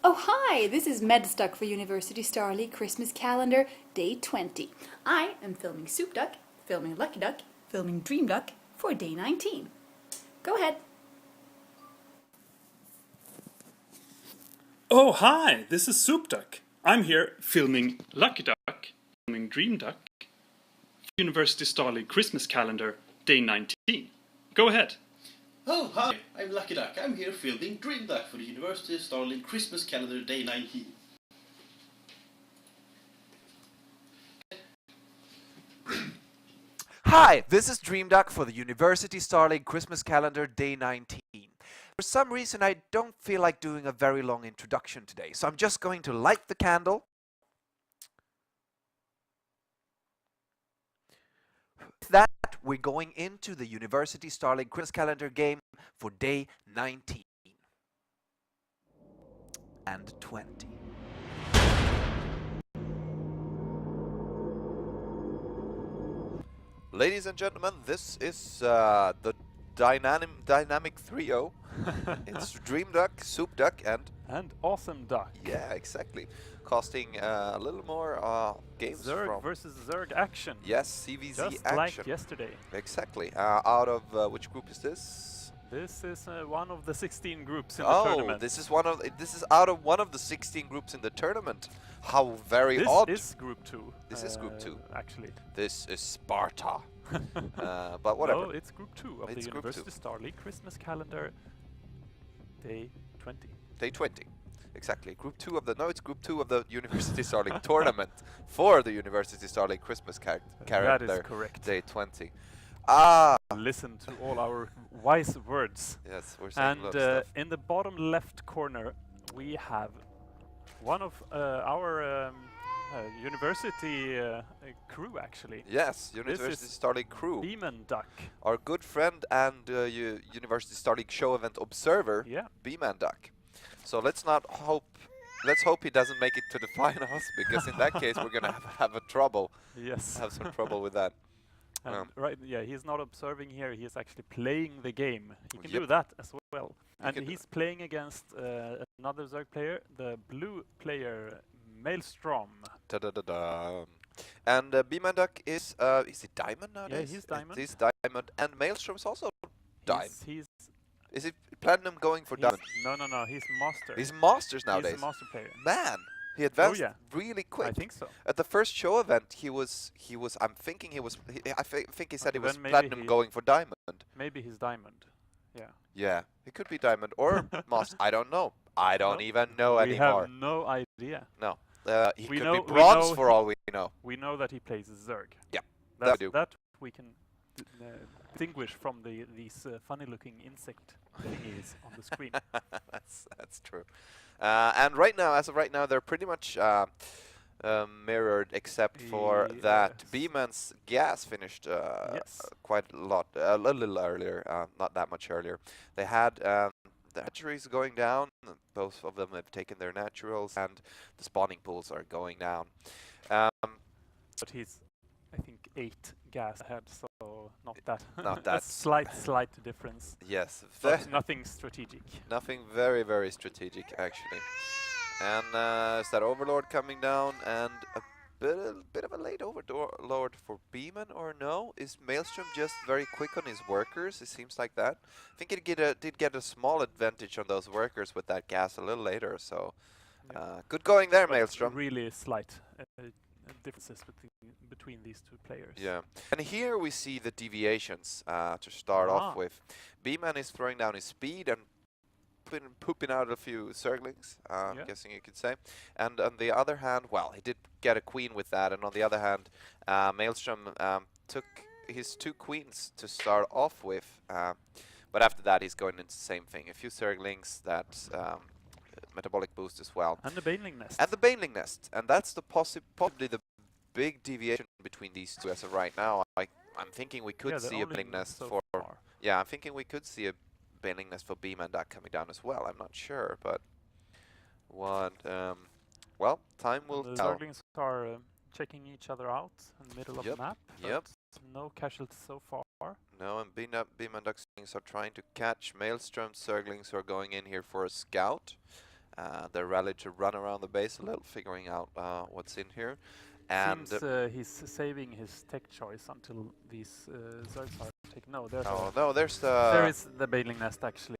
Oh hi, this is MedStuck for University Starly Christmas Calendar Day 20. I am filming SoupDucK, filming LuckyDuck, filming DreamDucK for Day 19. Go ahead. Oh hi, this is SoupDucK. I'm here filming LuckyDuck, filming DreamDuck, University Starly Christmas Calendar Day 19. Go ahead. Oh, hi, I'm LuckyDuck. I'm here filming DreamDuck for the University of Starling Christmas Calendar Day 19. Hi, this is DreamDuck for the University Starling Christmas Calendar Day 19. For some reason I don't feel like doing a very long introduction today, so I'm just going to light the candle. With that, we're going into the University Starling Christmas Calendar game for Day 19 and 20. Ladies and gentlemen, this is the dynamic trio. It's DreamDuck, SoupDucK, and AwesomeDuck. yeah, exactly. Costing a little more games Zerg from versus Zerg action. yes, CVZ Just action. like yesterday. Exactly. Out of which group is this? This is one of the 16 groups in the Oh, tournament. this is out of one of the 16 groups in the tournament. How very this odd. is Group 2. This is Group 2. Actually. This is Sparta. But whatever. No, it's Group 2 of It's the Group University Starly Christmas Calendar Day 20. Day 20. Exactly. Group 2 of the it's Group 2 of the University Starling tournament for the University Starling Christmas Calendar. That is correct. Day 20. Listen to all our wise words. Yes, we're saying a lot And of stuff. in the bottom left corner, we have one of our university crew, actually. Yes, University Starling crew. BmanDucK. Our good friend and University Starling show event observer, Yeah. BmanDucK. So let's hope he doesn't make it to the finals, because in that case we're gonna have a trouble. Yes. Have some trouble with that. And right, yeah, he's not observing here, he is actually playing the game. He can do Yep. that as well. And can do he's playing against another Zerg player, the blue player, Maelstrom. Da-da-da-da. And BmanDuck is he Diamond nowadays? he's Diamond. He's Diamond, and Maelstrom's also Diamond. He's Is it Platinum going for Diamond? no, he's Master. He's Masters nowadays. He's a Master player. Man, he advanced yeah. really quick. I think so. At the first show event, he was. I'm thinking he was. I think he said Okay, he was then maybe Platinum he- going for Diamond. Maybe he's Diamond. Yeah. Yeah, he could be Diamond or Master. I don't know. I don't No, even know we anymore. have no idea. No, he We could know- be we Bronze know for all we know. We know that he plays Zerg. Yeah, That's, do. that we can distinguish from these funny-looking insect thingies on the screen. that's true. And right now, as of right now, they're pretty much mirrored, except for that Yes. Bman's gas finished Yes. quite a little earlier, not that much earlier. They had the hatcheries going down. Both of them have taken their naturals, and the spawning pools are going down. But he's, I think, 8 gas ahead, so not that. Not a that. slight difference. Yes, But nothing strategic. nothing very, very strategic, actually. And is that Overlord coming down, and a bit of a late Overlord for Bman, or no? Is Maelstrom just very quick on his workers? It seems like that. I think it did get a small advantage on those workers with that gas a little later, so good going there, But Maelstrom. really slight differences between these two players. Yeah, and here we see the deviations to start off with. Bman is throwing down his speed and pooping out a few Zerglings, I'm guessing you could say. And on the other hand, well, he did get a queen with that, and on the other hand, Maelstrom took his 2 queens to start off with, but after that he's going into the same thing. A few Zerglings, that metabolic boost as well. And the Baneling Nest. And the Baneling Nest, and that's the possibly the big deviation between these two as of right now. I'm thinking we could see a Baneling Nest so for... far. Yeah, I'm thinking we could see a Baneling Nest for BmanDucK coming down as well. I'm not sure, but what? Well, time will The tell. Zerglings are checking each other out in the middle of Yep, the map. yep. No casualties so far. No, and BmanDucK Zerglings are trying to catch Maelstrom Zerglings who are going in here for a scout. They're rallied to run around the base a little, figuring out what's in here. And Seems he's saving his tech choice until these Zergs are taken. No, there's there's there the... is the Baneling Nest actually.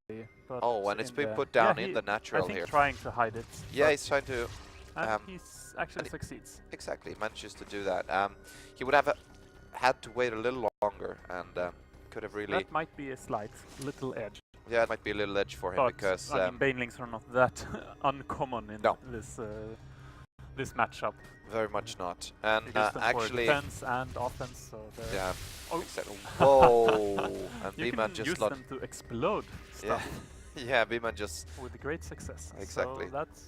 But Oh, and it's in been the- put down yeah, in he- the natural I think here. trying to hide it. Yeah, but- he's trying to... and he's actually succeeds. Exactly, manages to do that. He would have had to wait a little longer and could have really... That might be a slight little edge. Yeah, it might be a little edge for him But because... I mean, Banelings are not that uncommon in No. this matchup. very much not. And They use them for actually... defense and offense, so they're Yeah, Oh. exactly. Whoa! And you Bman can just use lost... them to explode Yeah, stuff yeah, Bman just... with great success. Exactly. So that's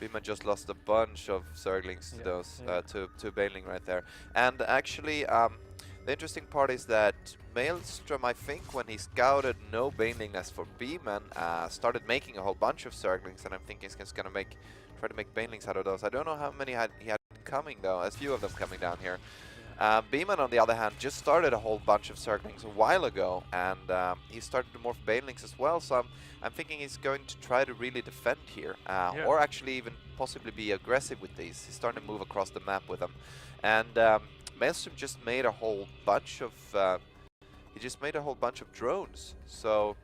Bman just lost a bunch of Zerglings to Yeah, those, yeah. to Baneling right there. And actually, the interesting part is that Maelstrom, I think, when he scouted no Baneling nest for Bman, started making a whole bunch of Zerglings, and I'm thinking he's gonna try to make Banelings out of those. I don't know how many he had coming though, as few of them coming down here. Bman, on the other hand, just started a whole bunch of Zerglings a while ago, and he started to morph Banelings as well, so I'm thinking he's going to try to really defend here, or actually even possibly be aggressive with these. He's starting to move across the map with them. And Maelstrom just made a whole bunch of drones, so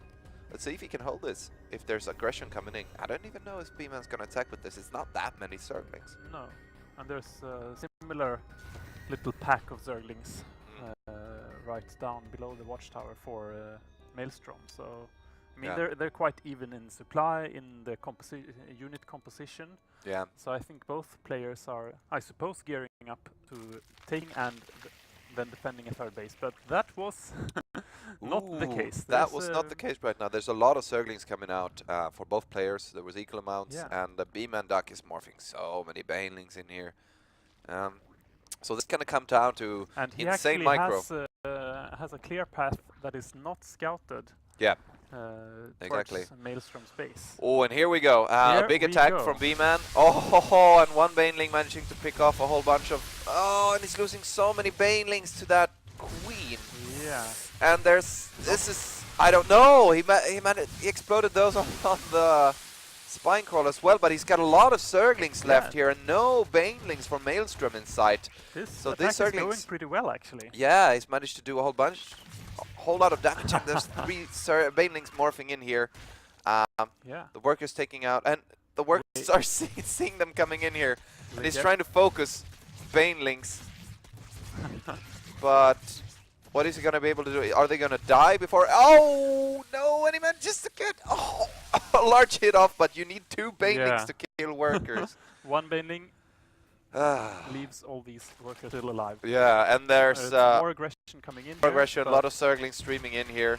let's see if he can hold this. If there's aggression coming in, I don't even know if Bman's gonna attack with this. It's not that many Zerglings. no, and there's a similar little pack of Zerglings right down below the watchtower for Maelstrom. So I mean, Yeah. they're quite even in supply, in the unit composition. Yeah. So I think both players are, I suppose, gearing up to taking and then defending a third base. But that was not the Ooh, case. That was not the case right now. There's a lot of Zerglings coming out for both players. There was equal amounts, Yeah. and the BmanDucK is morphing so many Banelings in here. So this is gonna come down to And he insane actually micro. has a clear path that is not scouted. Yeah. Towards Maelstrom's base. Oh, and here we go. A Here big we attack go. from Bman. Oh, and one Baneling managing to pick off a whole bunch of... Oh, and he's losing so many Banelings to that Queen. Yeah. And there's... This is... I don't know. He exploded those on the Spine Crawl as well, but he's got a lot of Zerglings left here and no Banelings for Maelstrom in sight. This So attack these is going Zerglings... pretty well, actually. Yeah, he's managed to do a whole lot of damage, and there's 3 Banelings morphing in here. Yeah. The workers taking out, and the workers are seeing them coming in here, and he's get- trying to focus Banelings. But what is he gonna be able to do? Are they gonna die before? Oh no! And he manages to get a large hit off, but you need 2 Banelings Yeah. to kill workers. One Baneling Ah. leaves all these workers still alive. Yeah, and there's more aggression coming in. more here, aggression, a but lot of Zerglings streaming in here.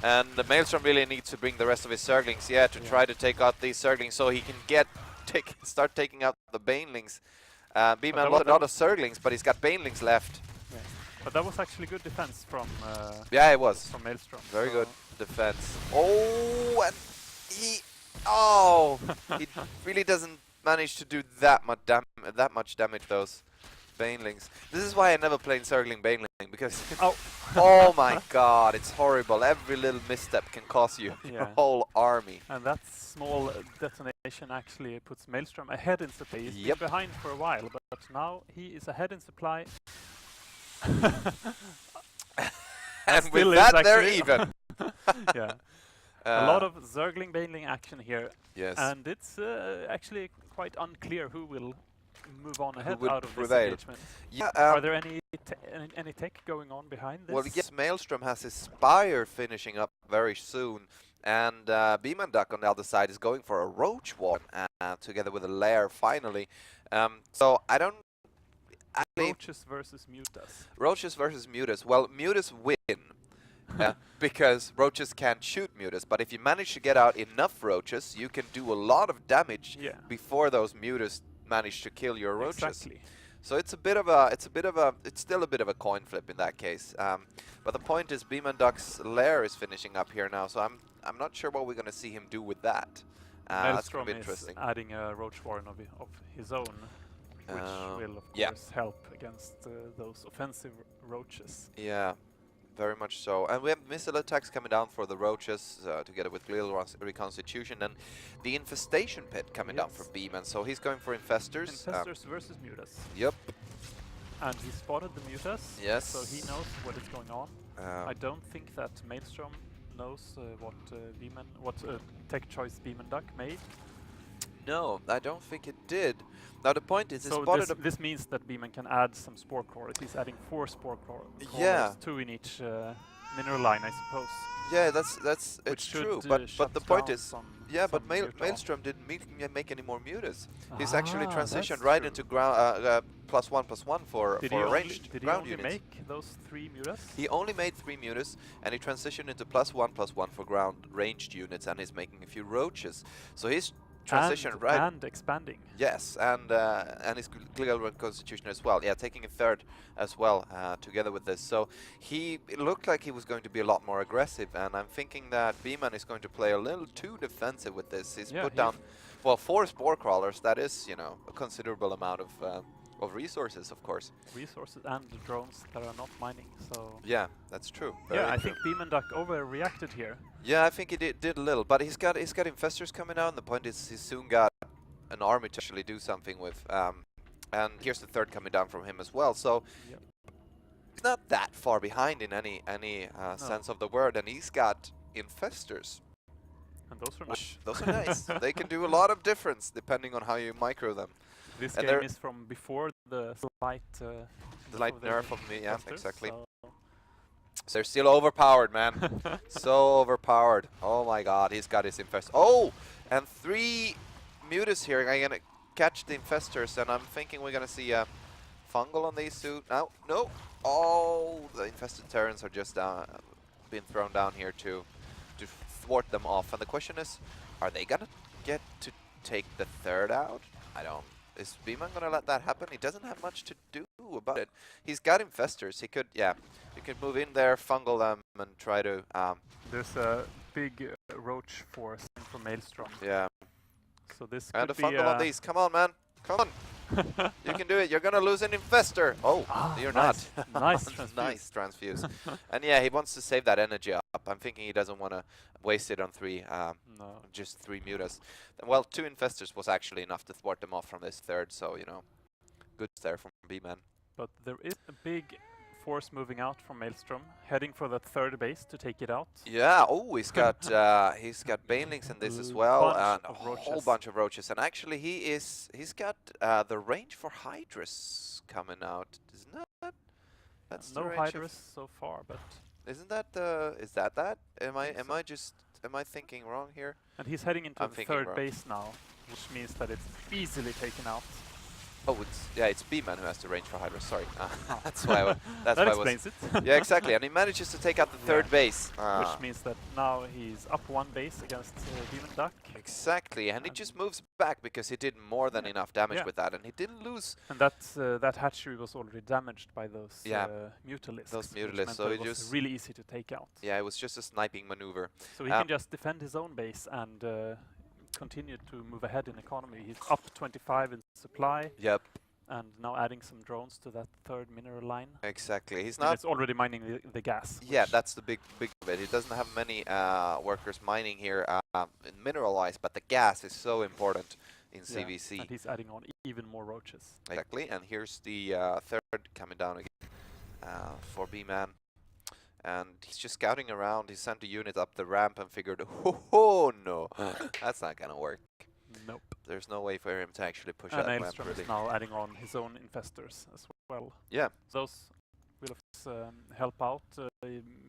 And the Maelstrom really needs to bring the rest of his Zerglings, to try to take out these Zerglings so he can start taking out the Banelings. Bman lost a lot of Zerglings, but he's got Banelings left. Yeah. But that was actually good defense from Yeah, it was. from Maelstrom. Very so good defense. Oh, and he really doesn't manage to do that much damage to those Banelings. This is why I never played Zergling Baneling, because oh my god, it's horrible. Every little misstep can cost you your whole army. And that small detonation actually puts Maelstrom ahead in supply. He's been behind for a while, but now he is ahead in supply. And with that, they're even. Yeah. A lot of Zergling Baneling action here. Yes. And it's actually quite unclear who will move on ahead will out of prevail. this engagement. Yeah, Are there any tech going on behind this? well, yes, Maelstrom has his Spire finishing up very soon, and BmanDucK on the other side is going for a Roach Wall together with a Lair finally. So I don't... Roaches versus Mutas. Roaches versus Mutas. Well, Mutas win. Because Roaches can't shoot Mutas, but if you manage to get out enough Roaches, you can do a lot of damage before those Mutas manage to kill your Roaches. Exactly. So it's still a bit of a coin flip in that case. But the point is, BmanDuck's Lair is finishing up here now, so I'm not sure what we're gonna see him do with that. That's gonna Maelstrom be is interesting. adding a Roach Warren of his own. which will, of yeah. course, help against those offensive roaches. Yeah, very much so. And we have missile attacks coming down for the roaches, together with glial reconstitution, and the infestation pit coming down for Beman. So he's going for infestors. Infestors versus mutas. Yep. And he spotted the mutas, Yes. so he knows what is going on. I don't think that Maelstrom knows what tech choice BmanDucK made. No, I don't think it did. Now the point is, so this means that Beman can add some spore crawlers. He's adding 4 spore crawlers, 2 in each mineral line, I suppose. Yeah, it's true. But the point is, but Maelstrom didn't make any more mutas. He's actually transitioned right into ground +1/+1 for ranged ground units. Did he only make those 3 mutas? He only made 3 mutas, and he transitioned into +1/+1 for ground ranged units, and is making a few roaches. So he's transitioned right and expanding. Yes, and his glial reconstitution as well. Yeah, taking a 3rd as well together with this. So it looked like he was going to be a lot more aggressive, and I'm thinking that Beman is going to play a little too defensive with this. He's put down, well, 4 spore crawlers. That is, a considerable amount of resources, of course. Resources and the drones that are not mining. So yeah, that's true. I think BmanDucK overreacted here. Yeah, I think he did a little, but he's got infestors coming out, and the point is he's soon got an army to actually do something with. And here's the 3rd coming down from him as well. So he's not that far behind in any sense of the word, and he's got infestors. And those are nice. Those are nice. They can do a lot of difference depending on how you micro them. This game is from before the slight nerf of me. Yeah, exactly. So they're still overpowered, man. So overpowered. Oh my god, he's got his infestors. Oh, and 3 mutas here. I'm gonna catch the infestors, and I'm thinking we're gonna see a fungal on these 2. No. Oh, the infested Terrans are just being thrown down here to thwart them off. And the question is, are they gonna get to take the 3rd out? I don't. Is Beman gonna let that happen? He doesn't have much to do about it. He's got infestors. He could, he could move in there, fungal them, and try to. There's a big roach force from Maelstrom. Yeah. So this and could a fungal on these. Come on, man. Come on. You can do it. You're gonna lose an infestor. Oh, you're nice. not. Nice transfuse. Nice transfuse. And yeah, he wants to save that energy up. I'm thinking he doesn't want to waste it on 3. Just 3 mutas. Well, 2 infestors was actually enough to thwart them off from this 3rd. So good there from Beman. But there is a big force moving out from Maelstrom, heading for the 3rd base to take it out. Yeah. Oh, he's got banelings in this as well, and a whole bunch of roaches. And actually, he's got the range for Hydras coming out. Isn't that? That's no Hydras so far, but isn't that is that? Am I thinking wrong here? And he's heading into the 3rd base now, which means that it's easily taken out. Oh, it's Beman who has the range for Hydra. Sorry, that's why. That explains it. Yeah, exactly, and he manages to take out the 3rd base, which means that now he's up 1 base against BmanDucK. Exactly, and he just moves back because he did more than enough damage with that, and he didn't lose. And that hatchery was already damaged by those mutalisks. Those mutalisks, so it was really easy to take out. Yeah, it was just a sniping maneuver. So he can just defend his own base and continue to move ahead in economy. He's up 25 in supply. Yep. And now adding some drones to that 3rd mineral line. Exactly. He's and not. It's already mining the gas. Yeah, that's the big bit. He doesn't have many workers mining here mineral-wise, but the gas is so important in CVC. And he's adding on even more roaches. Exactly. And here's the 3rd coming down again for Beman. And he's just scouting around. He sent a unit up the ramp and figured, oh no, that's not gonna work. Nope. There's no way for him to actually push that ramp. Maelstrom is now adding on his own infestors as well. Yeah. Those will of course help out.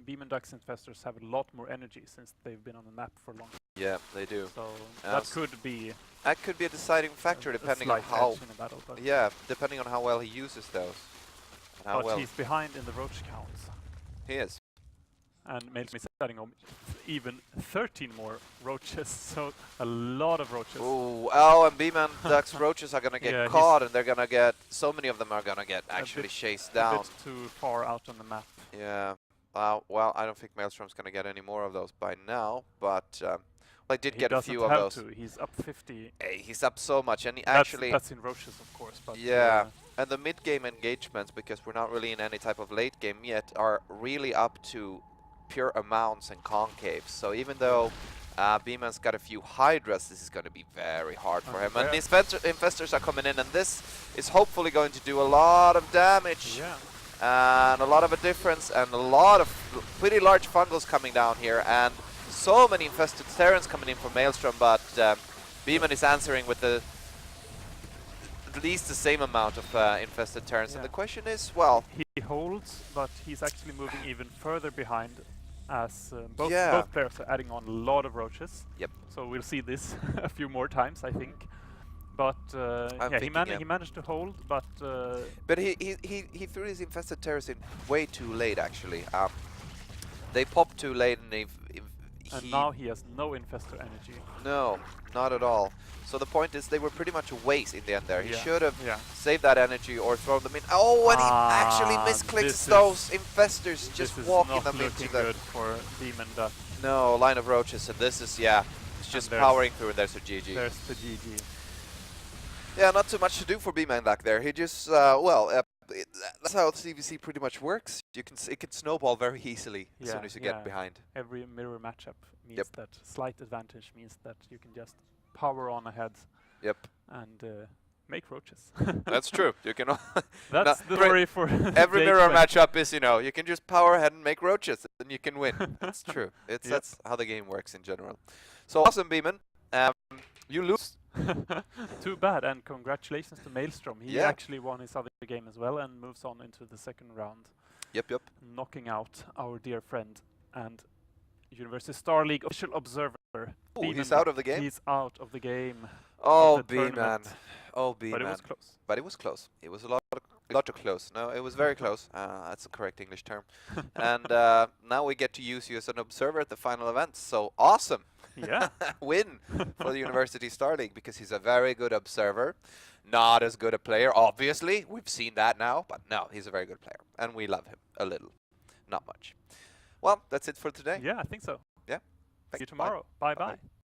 BmanDuck's infestors have a lot more energy since they've been on the map for long. Yeah, they do. So that could be. That could be a deciding factor depending on how. In a battle, depending on how well he uses those. And how but he's behind in the roach count. He is. And Maelstrom is adding on even 13 more roaches, so a lot of roaches. Oh, and BmanDuck's roaches are gonna get caught, and they're gonna get, so many of them are gonna get actually chased down. A bit too far out on the map. Yeah. Well, I don't think Maelstrom's gonna get any more of those by now, but I did he get a doesn't few of have those. to. He's up 50. Hey, he's up so much, and he That's, actually... that's in roaches, of course. But Yeah, and the mid-game engagements, because we're not really in any type of late game yet, are really up to pure amounts and concaves. So even though Bman's got a few Hydras, this is going to be very hard for him. And these infestors are coming in, and this is hopefully going to do a lot of damage. Yeah. And a lot of a difference, and a lot of pretty large fungals coming down here, and so many infested Terrans coming in from Maelstrom, but Bman is answering with at least the same amount of infested Terrans. And the question is, well... He holds, but he's actually moving even further behind, as both players are adding on a lot of roaches. Yep. So we'll see this a few more times, I think. But yeah, he managed to hold, but... But he threw his infested Terrans in way too late, actually. They popped too late, and and now he has no infestor energy. No, not at all. So the point is, they were pretty much a waste in the end there. He should have saved that energy or thrown them in. Oh, and he actually misclicks those infestors, just walking them into the... good for BmanDucK. No, line of roaches, and this is, it's just powering through, and there's a GG. There's the GG. Yeah, not too much to do for BmanDucK there. He just, that's how CVC pretty much works. It can snowball very easily as soon as you get behind. Every mirror matchup means that slight advantage means that you can just power on ahead. Yep. And make roaches. That's true. You can. That's the story for every mirror matchup is, you can just power ahead and make roaches, and you can win. That's true. That's how the game works in general. So awesome, Bman. You lose. Too bad, and congratulations to Maelstrom. He actually won his other game as well and moves on into the second round. Yep. Knocking out our dear friend and University Star League official observer. Oh, he's out of the game? He's out of the game. Oh, Bman. Oh, Bman. But it was close. But it was close. It was a lot too close. No, it was very close. That's the correct English term. And now we get to use you as an observer at the final event. So awesome. Yeah. Win for the University Star League, because he's a very good observer. Not as good a player, obviously. We've seen that now. But no, he's a very good player. And we love him a little. Not much. Well, that's it for today. Yeah, I think so. Yeah. See you tomorrow. Bye-bye.